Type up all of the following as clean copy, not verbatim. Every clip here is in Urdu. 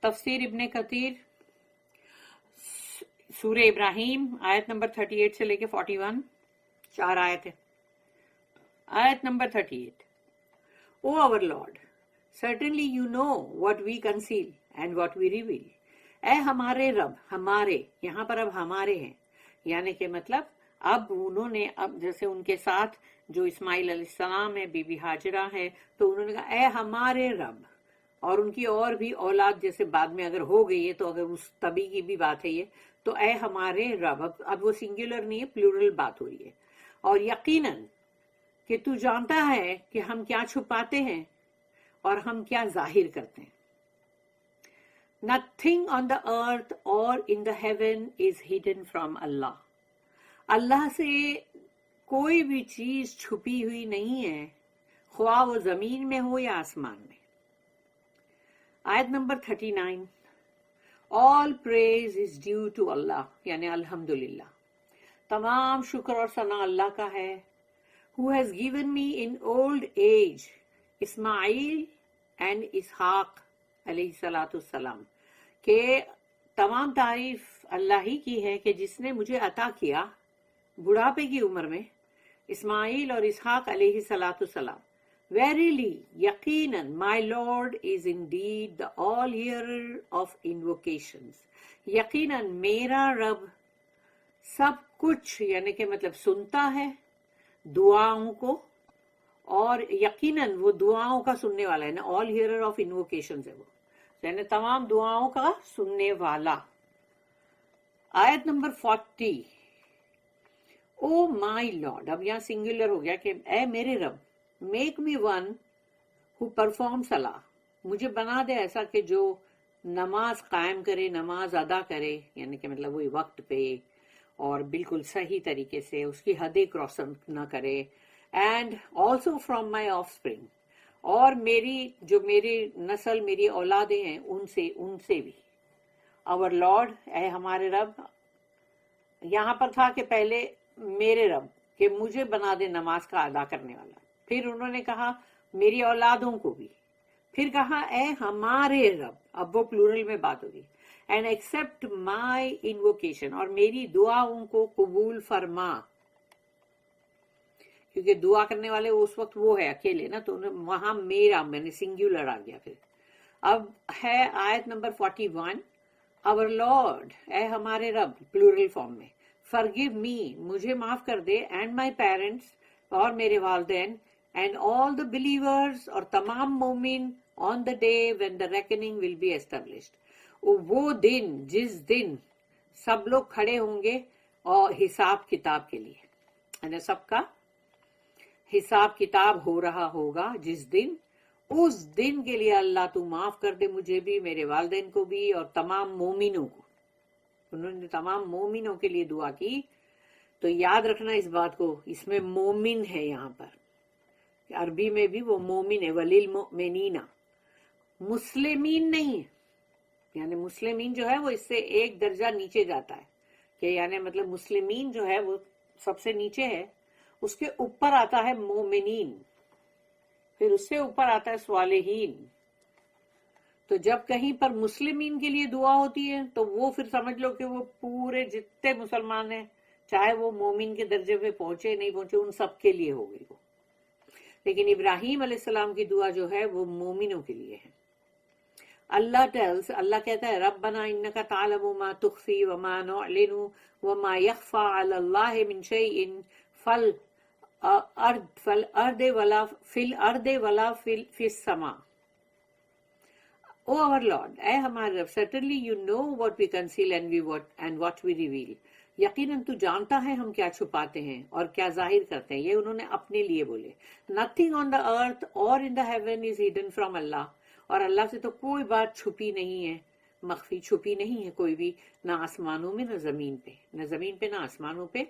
تفسیر ابن کثیر سورہ ابراہیم آیت نمبر 38 سے لے کے 41 4 آیت ہے. آیت number 38. O our Lord, certainly you know what we conceal and what we reveal. اے ہمارے رب، ہمارے یہاں پر اب ہمارے ہیں، یعنی کہ مطلب اب انہوں نے اب جیسے ان کے ساتھ جو اسماعیل علیہ السلام ہے، بی بی ہاجرہ ہے، تو انہوں نے کہا اے ہمارے رب، اور ان کی اور بھی اولاد جیسے بعد میں اگر ہو گئی ہے تو اگر اس تبھی کی بھی بات ہے یہ، تو اے ہمارے رب، اب وہ سنگولر نہیں ہے، پلورل بات ہو رہی ہے. اور یقیناً کہ تو جانتا ہے کہ ہم کیا چھپاتے ہیں اور ہم کیا ظاہر کرتے ہیں. Nothing on the earth or in the heaven is hidden from Allah. اللہ سے کوئی بھی چیز چھپی ہوئی نہیں ہے، خواہ وہ زمین میں ہو یا آسمان میں. آیت number 39. All praise is due to Allah، یعنی الحمدللہ، تمام شکر اور ثنا اللہ کا ہے. Who has given me in old age Ismail and اسحاق علیہ الصلاۃ والسلام، کہ تمام تعریف اللہ ہی کی ہے کہ جس نے مجھے عطا کیا بڑھاپے کی عمر میں اسماعیل اور اسحاق علیہ الصلاۃ والسلام. Verily, یقیناً my Lord is indeed the all hearer of invocations. یقیناً میرا رب سب کچھ یعنی کہ مطلب سنتا ہے دعاؤں کو، اور یقیناً وہ دعاؤں کا سننے والا ہے نا، all hearer of invocations ہے وہ، یعنی تمام دعاؤں کا سننے والا. آیت نمبر 40. او مائی لارڈ، اب یہاں سنگولر ہو گیا کہ اے میرے رب، make me one who perform صلاح، مجھے بنا دے ایسا کہ جو نماز قائم کرے، نماز ادا کرے، یعنی کہ مطلب وہی وقت پہ اور بالکل صحیح طریقے سے اس کی حدیں کراس نہ کرے. And also from my of spring, اور میری نسل، میری اولادیں ہیں ان سے بھی. اور لارڈ، اے ہمارے رب، یہاں پر تھا کہ پہلے میرے رب کہ مجھے بنا دے نماز کا ادا کرنے والا، پھر انہوں نے کہا میری اولادوں کو بھی، پھر کہا اے ہمارے رب، اب وہ پلورل میں بات ہوگی. اینڈ ایکسپٹ مائی انووکیشن، اور میری دعاؤں کو قبول فرما، کیونکہ دعا کرنے والے اس وقت وہ ہے اکیلے نا، تو وہاں میرا میں نے سنگولر آ گیا. پھر اب ہے آیت نمبر 41. اور لارڈ، اے ہمارے رب، پلورل فارم میں، forgive me، مجھے معاف کر دے، اینڈ مائی پیرنٹس، اور میرے والدین، اینڈ آل the believers، اور تمام مومن، on the day when the reckoning will be established، وہ دن جس دن سب لوگ کھڑے ہوں گے اور حساب کتاب کے لیے، یعنی سب کا حساب کتاب ہو رہا ہوگا جس دن، اس دن کے لیے اللہ تو معاف کر دے مجھے بھی، میرے والدین کو بھی، اور تمام مومنوں کو. انہوں نے تمام مومنوں کے لیے دعا کی. تو یاد رکھنا اس بات کو، اس میں مومن ہے یہاں پر، عربی میں بھی وہ مومن ہے، وَلِلْمُؤْمِنِينَ، مسلمین نہیں ہے. یعنی مسلمین جو ہے وہ اس سے ایک درجہ نیچے جاتا ہے، کہ یعنی مطلب مسلمین جو ہے وہ سب سے نیچے ہے، اس کے اوپر آتا ہے مومنین، پھر اس سے اوپر آتا ہے صالحین. تو جب کہیں پر مسلمین کے لیے دعا ہوتی ہے تو وہ پھر سمجھ لو کہ وہ پورے جتنے مسلمان ہیں، چاہے وہ مومن کے درجے پہ پہنچے نہیں پہنچے، ان سب کے لیے ہو گئی وہ. لیکن ابراہیم علیہ السلام کی دعا جو ہے وہ مومنوں کے لیے ہے. اللہ کہتا ہے ربنا انک تعلم ما تخفی وما نعلن وما یخفى علی اللہ من شیء فی الارض ولا فی السماء. O our Lord، اے ہمارے رب، certainly you know what we conceal and what we reveal، یقیناً تو جانتا ہے ہم کیا چھپاتے ہیں اور کیا ظاہر کرتے ہیں. یہ انہوں نے اپنے لیے بولے. Nothing on the earth or in the heaven is hidden from Allah، اور اللہ سے تو کوئی بات چھپی نہیں ہے، مخفی چھپی نہیں ہے کوئی بھی، نہ آسمانوں میں نہ زمین پہ، نہ زمین پہ نہ آسمانوں پہ،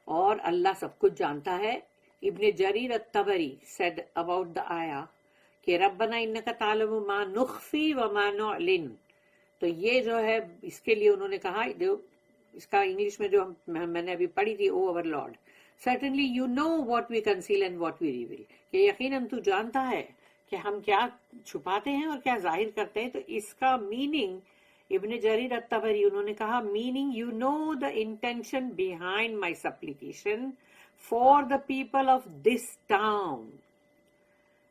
اور اللہ سب کچھ جانتا ہے. ابن جریر الطبری said about the ayah کہ ربنا انک تعلم ما نخفی وما نعلن. تو یہ جو ہے اس کے لیے انہوں نے کہا، جو اس کا انگلش میں جو میں نے ابھی پڑھی تھی، او اور lord, certainly you know what we conceal and what we reveal، کہ یقیناً تو جانتا ہے کہ ہم کیا چھپاتے ہیں اور کیا ظاہر کرتے ہیں. تو اس کا میننگ ابن جریر الطبری انہوں نے کہا meaning you know the intention behind my supplication for the people of this town.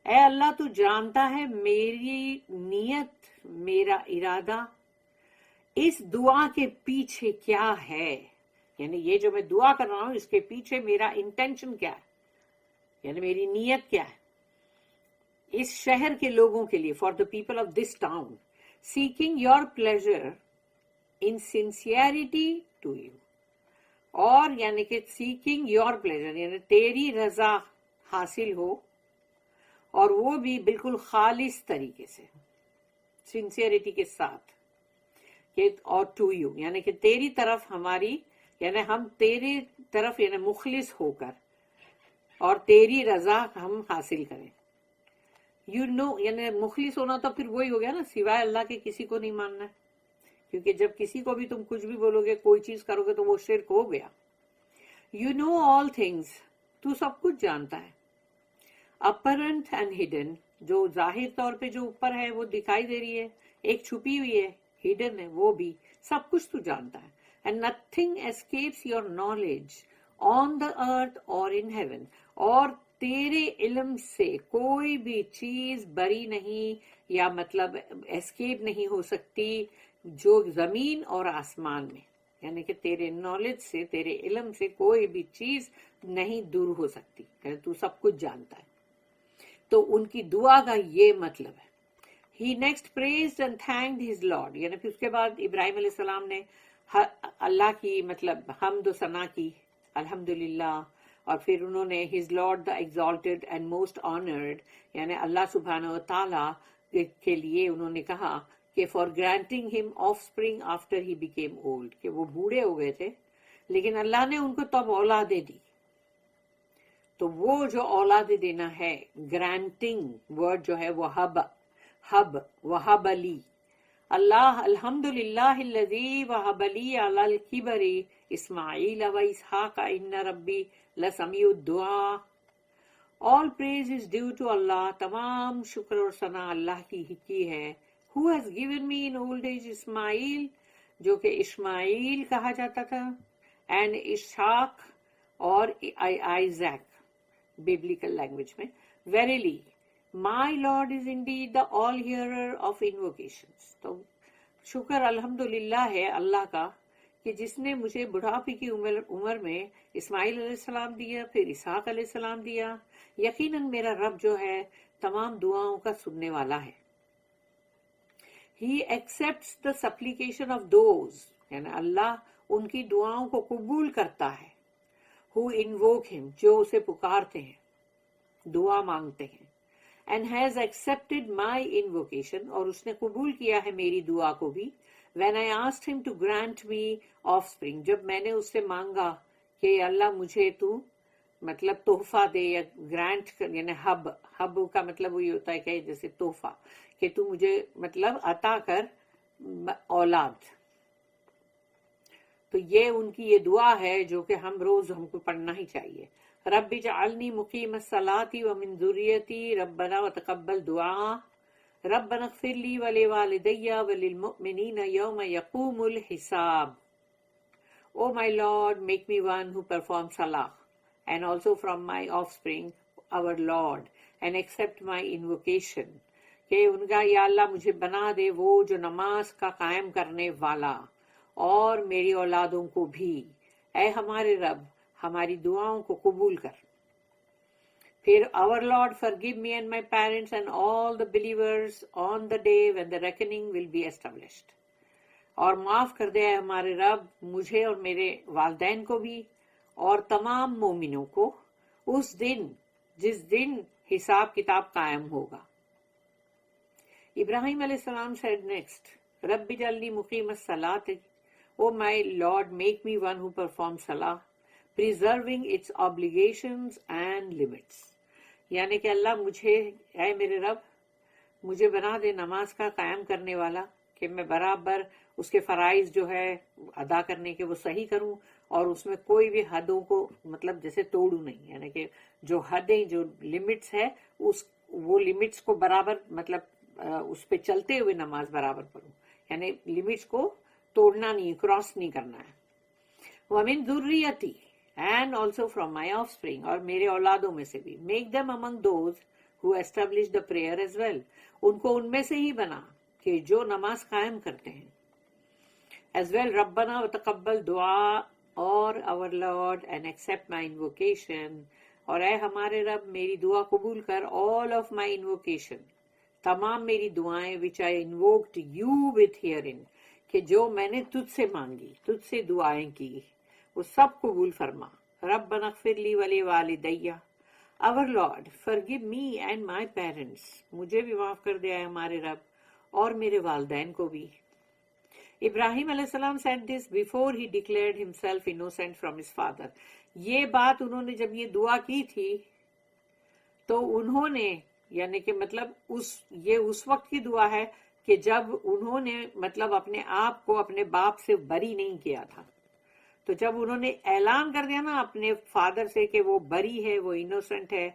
اے اللہ تو جانتا ہے میری نیت، میرا ارادہ اس دعا کے پیچھے کیا ہے. یعنی یہ جو میں دعا کر رہا ہوں اس کے پیچھے میرا انٹینشن کیا ہے، یعنی میری نیت کیا ہے اس شہر کے لوگوں کے لیے. For the people of this town seeking your pleasure in sincerity to you. اور یعنی کہ سیکنگ یور پلیزر یعنی تیری رضا حاصل ہو، اور وہ بھی بالکل خالص طریقے سے، سنسیئرٹی کے ساتھ. کہ اور ٹو یو یعنی کہ تیری طرف ہماری، یعنی ہم تیری طرف یعنی مخلص ہو کر اور تیری رضا ہم حاصل کریں. یو نو یعنی مخلص ہونا تو پھر وہی ہو گیا نا، سوائے اللہ کے کسی کو نہیں ماننا ہے. کیونکہ جب کسی کو بھی تم کچھ بھی بولو گے، کوئی چیز کرو گے تو وہ شرک ہو گیا. یو نو آل تھنگس، تو سب کچھ جانتا ہے. اپرنٹ اینڈ ہڈن، جو ظاہر طور پہ جو اوپر ہے وہ دکھائی دے رہی ہے، ایک چھپی ہوئی ہے ہڈن ہے، وہ بھی سب کچھ تو جانتا ہے. And nothing escapes your knowledge on the earth اور ان ہیون. اور تیرے علم سے کوئی بھی چیز بری نہیں یا مطلب اسکیپ نہیں ہو سکتی جو زمین اور آسمان میں، یعنی کہ تیرے نالج سے، تیرے علم سے کوئی بھی چیز نہیں دور ہو سکتی، کہ تو سب کچھ جانتا ہے. تو ان کی دعا کا یہ مطلب ہے. He next praised and thanked his Lord. یعنی پھر اس کے بعد ابراہیم علیہ السلام نے اللہ کی مطلب حمد و ثنا کی، الحمدللہ. اور پھر انہوں نے his Lord the exalted and most honored یعنی اللہ سبحانہ و تعالی کے لیے انہوں نے کہا کہ for granting him offspring after he became old، کہ وہ بوڑھے ہو گئے تھے لیکن اللہ نے ان کو تب اولادیں دی. تو وہ جو اولادیں دینا ہے، گرانٹنگ ورڈ جو ہے وہ حب وہب لی. اللہ الحمدللہ الذی وہب لی علی الکبر اسماعیل و اسحاق ان ربی لسمیع الدعاء. All praise is due to Allah. تمام شکر اور ثنا اللہ کی ہے. Who has given me in old age Ismail، جو کہ اسماعیل کہا جاتا تھا، and اسحاق اور آئزیک biblical language میں. Verily my Lord is indeed the all hearer of invocations. تو شکر الحمدللہ ہے اللہ کا کہ جس نے مجھے بڑھاپے کی عمر میں اسماعیل علیہ السلام دیا، پھر اسحاق علیہ السلام دیا. یقیناً میرا رب جو ہے تمام دعاؤں کا سننے والا ہے. He accepts the supplication of those، یعنی اللہ ان کی دعاؤں کو قبول کرتا ہے. Who invoke him، جو اسے پکارتے ہیں، دعا مانگتے ہیں. And has accepted my invocation، اور اس نے قبول کیا ہے میری دعا کو بھی. When I asked him to grant me offspring، جب میں نے اس سے مانگا کہ اللہ مجھے تو مطلب تحفہ دے، یا گرانٹ یعنی حب کا مطلب وہی ہوتا ہے کہ جیسے تحفہ، کہ تو مجھے مطلب عطا کر اولاد. تو یہ ان کی یہ دعا ہے جو کہ ہم کو پڑھنا ہی چاہیے. رب اجعلنی مقیم الصلاۃ ومن ذریتی ربنا وتقبل دعاء ربنا اغفر لی ولوالدی وللمؤمنین یوم یقوم الحساب. O my Lord, make me one who performs salah, and also from my offspring, our Lord, and accept my invocation. کہ ان کا یا اللہ مجھے بنا دے وہ جو نماز کا قائم کرنے والا، اور میری اولادوں کو بھی. اے ہمارے رب ہماری دعاؤں کو قبول کر. پھر our Lord, forgive me and my parents and all the believers on the day when the reckoning will be established. اور معاف کر دے ہمارے رب مجھے اور میرے والدین کو بھی اور تمام مومنوں کو اس دن جس دن حساب کتاب قائم ہوگا. ابراہیم علیہ السلام said next, رب اجعلنی مقیم الصلاۃ. O my Lord, make me one who performs salah, preserving its obligations and limits. یعنی کہ اللہ مجھے، اے میرے رب مجھے بنا دے نماز کا قائم کرنے والا، کہ میں برابر اس کے فرائض جو ہے ادا کرنے کے وہ صحیح کروں، اور اس میں کوئی بھی حدوں کو مطلب جیسے توڑوں نہیں. یعنی کہ جو حدیں جو لمٹس ہے وہ لمٹس کو برابر مطلب اس پہ چلتے ہوئے نماز برابر پڑھوں، یعنی لمٹس کو توڑنا نہیں، کراس نہیں کرنا ہے. وَمِن ذُرِّيَّتِي and also from my offspring، اور میرے اولادوں میں سے بھی. make them among those who establish the prayer as well، ان کو ان میں سے ہی بنا کہ جو نماز قائم کرتے ہیں. as well ربنا وتقبل دعا اور our Lord and accept my invocation، اور اے ہمارے رب میری دعا قبول کر. all of my invocation، تمام میری دعائیں which I invoked you with herein، کہ جو میں نے تجھ سے مانگی، تجھ سے دعائیں کی، وہ سب قبول فرما. ربنا اغفر لی ولوالدی، our Lord forgive me and my parents، مجھے بھی معاف کر دیا ہے ہمارے رب اور میرے والدین کو بھی. ابراہیم علیہ السلام said this before he declared himself innocent from his father، یہ بات انہوں نے جب یہ دعا کی تھی تو انہوں نے یعنی کہ مطلب یہ اس وقت کی دعا ہے کہ جب انہوں نے مطلب اپنے آپ کو اپنے باپ سے بری نہیں کیا تھا. تو جب انہوں نے اعلان کر دیا نا اپنے فادر سے کہ وہ بری ہے، وہ انوسنٹ ہے،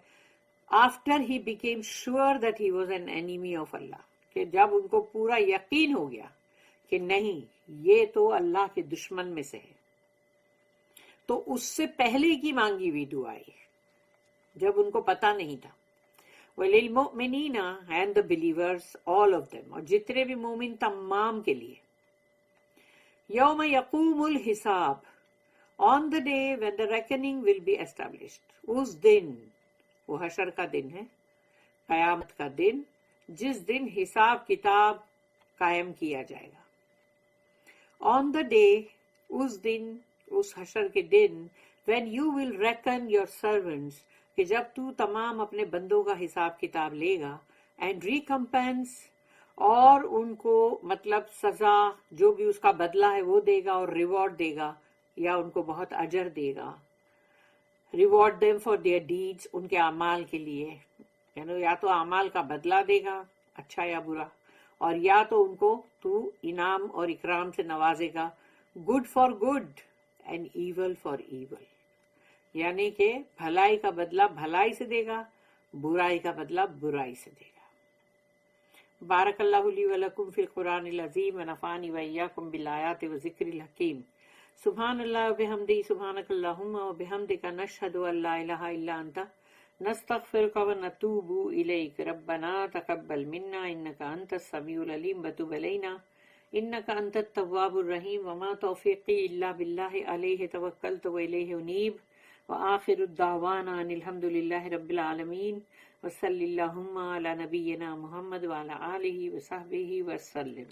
after he became sure that he was an enemy of اللہ، کہ جب ان کو پورا یقین ہو گیا کہ نہیں یہ تو اللہ کے دشمن میں سے ہے، تو اس سے پہلے کی مانگی ہوئی دعائیں جب ان کو پتا نہیں تھا. وَلِلْمُؤْمِنِينَ and the believers all of them، اور جتنے بھی مومن تمام کے لیے. یوم یقوم الحساب، on the day when the reckoning will be established، اس دن، وہ حشر کا دن ہے، قیامت کا دن، جس دن حساب کتاب قائم کیا جائے گا. on the day، اس دن، اس حشر کے دن، when you will reckon your servants، کہ جب تو تمام اپنے بندوں کا حساب کتاب لے گا. and recompense، اور ان کو مطلب سزا جو بھی اس کا بدلہ ہے وہ دے گا اور ریوارڈ دے گا یا ان کو بہت اجر دے گا. Reward them for their deeds، ان کے اعمال کے لیے، یعنی یا تو اعمال کا بدلہ دے گا اچھا یا برا، اور یا تو ان کو تو انعام اور اکرام سے نوازے گا. good for good and evil for evil، یعنی کہ بھلائی کا بدلہ بھلائی سے دے گا، برائی کا بدلہ برائی سے دے گا. بارک اللہ لی ولکم فی القرآن العظیم ونفعنی وإیاکم بالآیات والذکر الحکیم. سبحان اللہ وبحمدہ، سبحانک اللہم وبحمدک، نشہد ان لا الہ الا انت، نستغفرک ونتوب الیک. ربنا تقبل منا انک انت السمیع العلیم وتب علینا انک انت التواب الرحیم. وما توفیقی الا باللہ، علیہ توکلت والیہ انیب. وآخر الدعوانا ان الحمد للہ رب العالمین. وصلی اللہم علی نبینا محمد وعلی آلہ وصحبہ وسلم.